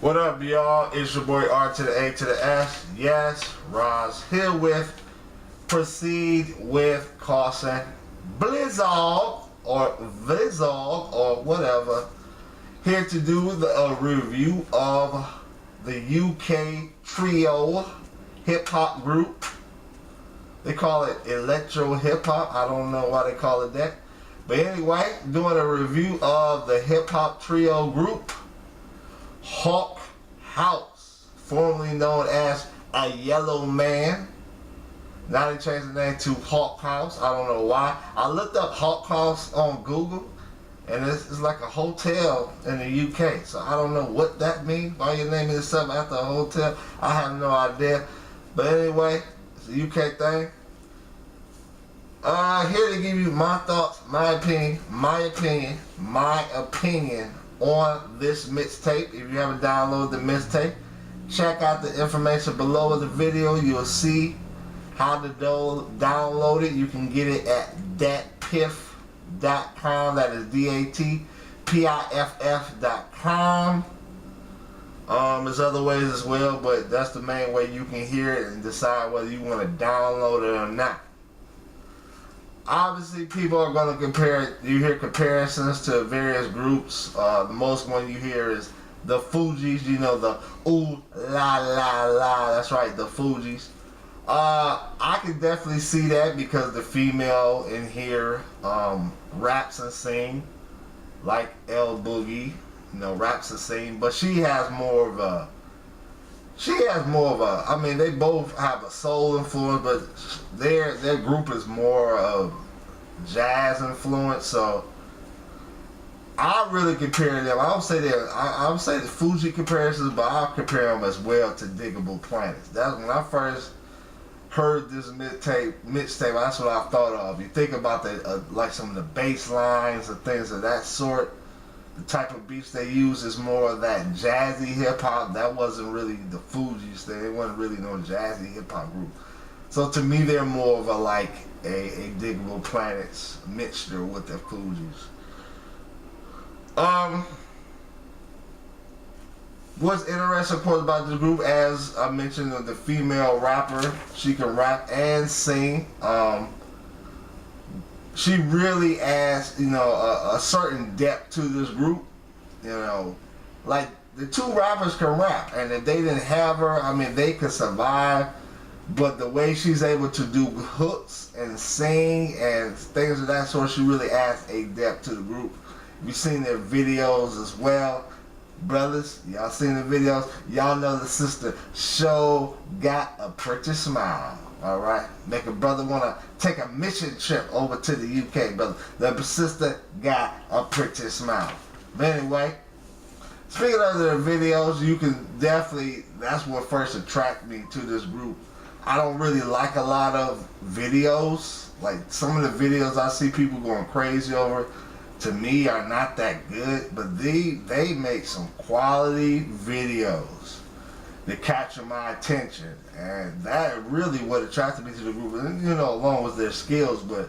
What up, y'all? It's your boy R to the A to the S. Yes, Roz here with Proceed with Caution. Blizzard or Vizzard or whatever. Here to do the review of the UK trio hip hop group. They call it electro hip hop. I don't know why they call it that. But anyway, doing a review of the hip hop trio group Hawk House, formerly known as A Yellow Man. Now they changed the name to Hawk House. I don't know why. I looked up Hawk House on Google, and it's like a hotel in the UK. So I don't know what that means. Why you naming yourself after a hotel? I have no idea. But anyway, it's a UK thing. Here to give you my thoughts, my opinion on this mixtape. If you haven't downloaded the mixtape, check out the information below the video. You'll see how to download it. You can get it at datpiff.com. That is DATPIFF.com. There's other ways as well, but that's the main way you can hear it and decide whether you want to download it or not. Obviously, people are going to compare it. You hear comparisons to various groups. The most one you hear is the Fugees. You know, the ooh la la la. That's right, the Fugees. I can definitely see that because the female in here raps and sing like L Boogie. You know, raps and sing, but she has more of a. I mean, they both have a soul influence, but their group is more of jazz influence. So I really compare them. I would say the Fuji comparisons, but I'll compare them as well to Diggable Planets. That's when I first heard this mixtape. That's what I thought of. You think about the like some of the bass lines and things of that sort. The type of beats they use is more of that jazzy hip hop. That wasn't really the Fugees thing. They wasn't really no jazzy hip hop group. So to me, they're more of a Diggable Planets mixture with the Fugees. What's interesting, of course, about this group, as I mentioned, the female rapper, she can rap and sing. She really adds, a certain depth to this group. Like the two rappers can rap, and if they didn't have her, I mean, they could survive. But the way she's able to do hooks and sing and things of that sort, she really adds a depth to the group. You've seen their videos as well. Brothers, y'all seen the videos. Y'all know the sister show got a pretty smile. Alright, make a brother want to take a mission trip over to the UK, brother. The sister got a pretty smile. But anyway, speaking of their videos, you can definitely, that's what first attracted me to this group. I don't really like a lot of videos. Like some of the videos I see people going crazy over, to me are not that good, but they make some quality videos that capture my attention, and that really what attracted me to the group. And, along with their skills, but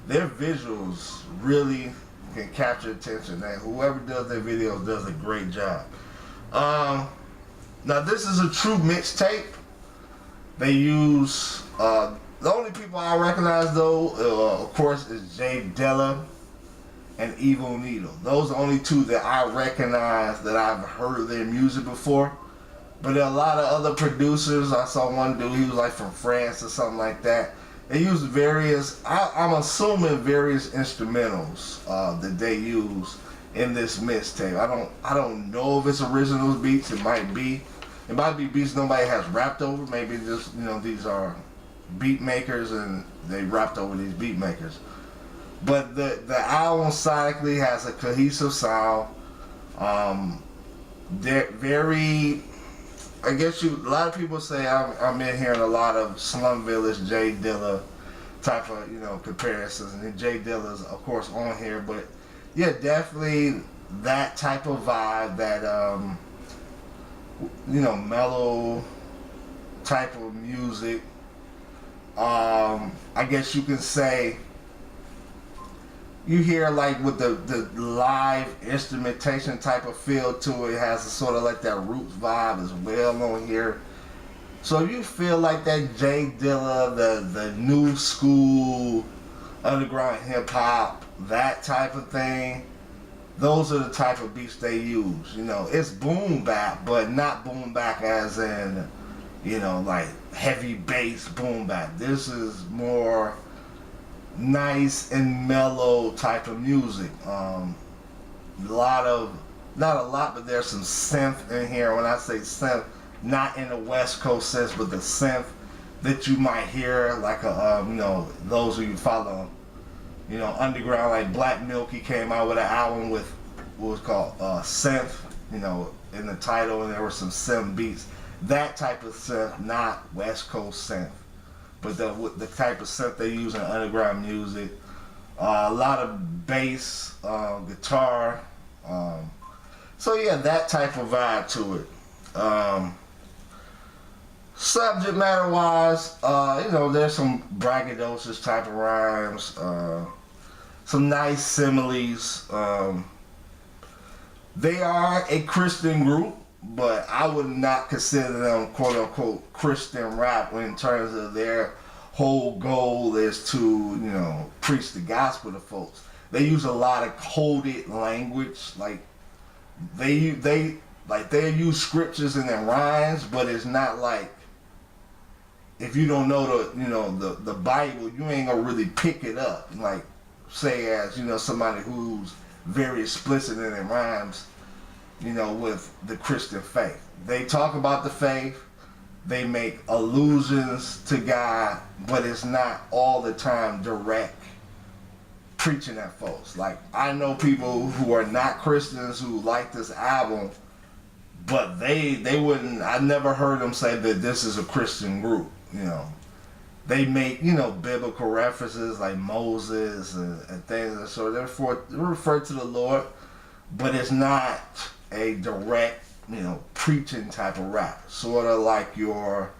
their visuals really can capture attention. And whoever does their videos does a great job. Now this is a true mixtape. They use the only people I recognize though, of course, is Jay Dilla and Evil Needle. Those are the only two that I recognize that I've heard their music before. But there are a lot of other producers. I saw one dude, he was like from France or something like that. They use various, I'm assuming various instrumentals that they use in this mixtape. I don't know if it's original beats. It might be beats nobody has rapped over. Maybe just, these are beat makers and they rapped over these beat makers. But the album sonically has a cohesive sound. They're very, I guess a lot of people say I'm in hearing a lot of Slum Village, Jay Dilla type of, comparisons. And then Jay Dilla's, of course, on here. But, yeah, definitely that type of vibe, that, mellow type of music. I guess you can say you hear like with the live instrumentation type of feel to it. It has a sort of like that roots vibe as well on here. So you feel like that Jay Dilla, the new school underground hip hop, that type of thing. Those are the type of beats they use. You know, it's boom bap, but not boom bap as in, you know, like heavy bass boom bap. This is more nice and mellow type of music. A lot of, not a lot, but there's some synth in here. When I say synth, not in the West Coast sense, but the synth that you might hear, like a, you know, those who you follow, you know, underground, like Black Milky came out with an album with what was called synth, you know, in the title, and there were some synth beats. That type of synth, not West Coast synth, but the type of synth they use in underground music. A lot of bass, guitar. So yeah, that type of vibe to it. Subject matter wise, you know, there's some braggadocious type of rhymes, some nice similes. They are a Christian group, but I would not consider them quote unquote Christian rap in terms of their whole goal is to, you know, preach the gospel to folks. They use a lot of coded language, like they use scriptures and then rhymes, but it's not like, if you don't know the Bible, you ain't gonna really pick it up. Like, say as, you know, somebody who's very explicit in their rhymes, you know, with the Christian faith. They talk about the faith, they make allusions to God, but it's not all the time direct preaching at folks. Like, I know people who are not Christians who like this album, but they wouldn't, I never heard them say that this is a Christian group. You know, they make, you know, biblical references like Moses and things, so therefore they refer to the Lord, but it's not a direct, you know, preaching type of rap. Sort of like your,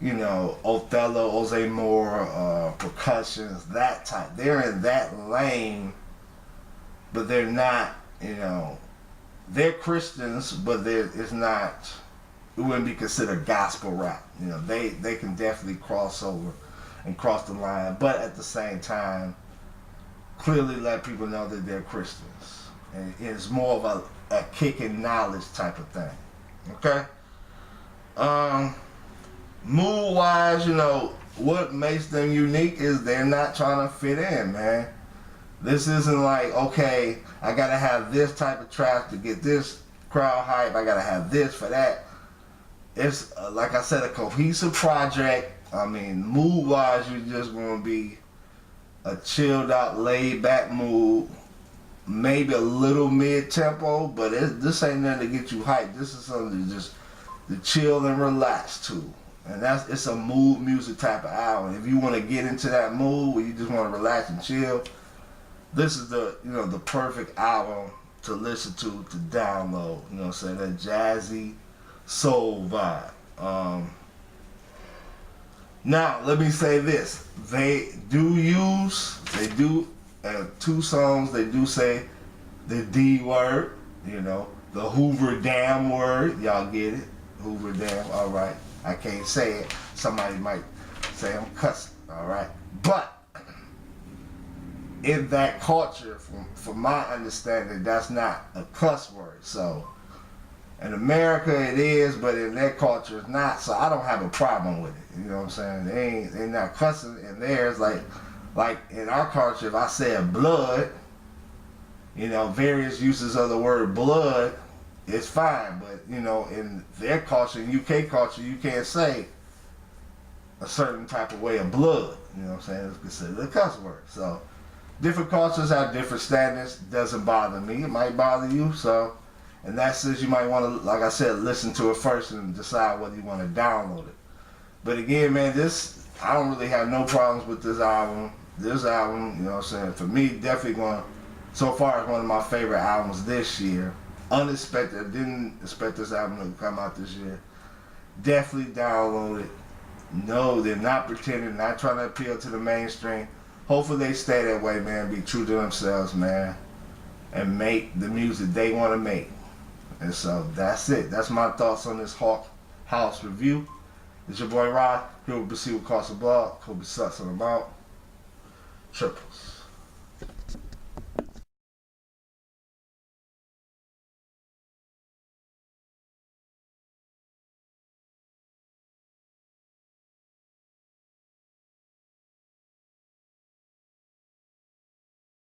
you know, Othello, Jose Moore, percussions, that type. They're in that lane, but they're not, you know, they're Christians, but it's not, it wouldn't be considered gospel rap. You know, they can definitely cross over and cross the line, but at the same time, clearly let people know that they're Christians. And it's more of a kicking knowledge type of thing. Okay? Mood wise, you know, what makes them unique is they're not trying to fit in, man. This isn't like, okay, I gotta have this type of track to get this crowd hype, I gotta have this for that. It's, like I said, a cohesive project. I mean, mood-wise, you're just going to be a chilled-out, laid-back mood. Maybe a little mid-tempo, but this ain't nothing to get you hyped. This is something to chill and relax to. And it's a mood music type of album. If you want to get into that mood where you just want to relax and chill, this is the perfect album to listen to download. You know what I'm saying? That jazzy soul vibe. Now let me say this: they do two songs. They do say the D word. You know, the Hoover Dam word. Y'all get it? Hoover Dam. All right. I can't say it. Somebody might say I'm cussing. All right. But in that culture, from my understanding, that's not a cuss word. So in America it is, but in their culture it's not. So I don't have a problem with it. You know what I'm saying? They not cussing in theirs. Like in our culture, if I said blood, you know, various uses of the word blood, it's fine. But you know, in their culture, in UK culture, you can't say a certain type of way of blood. You know what I'm saying? It's considered a cuss word. So different cultures have different standards. Doesn't bother me. It might bother you. So in that sense, you might want to, like I said, listen to it first and decide whether you want to download it. But again, man, I don't really have no problems with this album. This album, you know what I'm saying, for me, definitely so far it's one of my favorite albums this year. Unexpected. I didn't expect this album to come out this year. Definitely download it. No, they're not pretending, not trying to appeal to the mainstream. hopefully they stay that way, man. Be true to themselves, man, and make the music they want to make. And so that's it. That's my thoughts on this Hawk House review. It's your boy Rod. Here will be see what costs a blog. Hope it sucks on them out. Triples.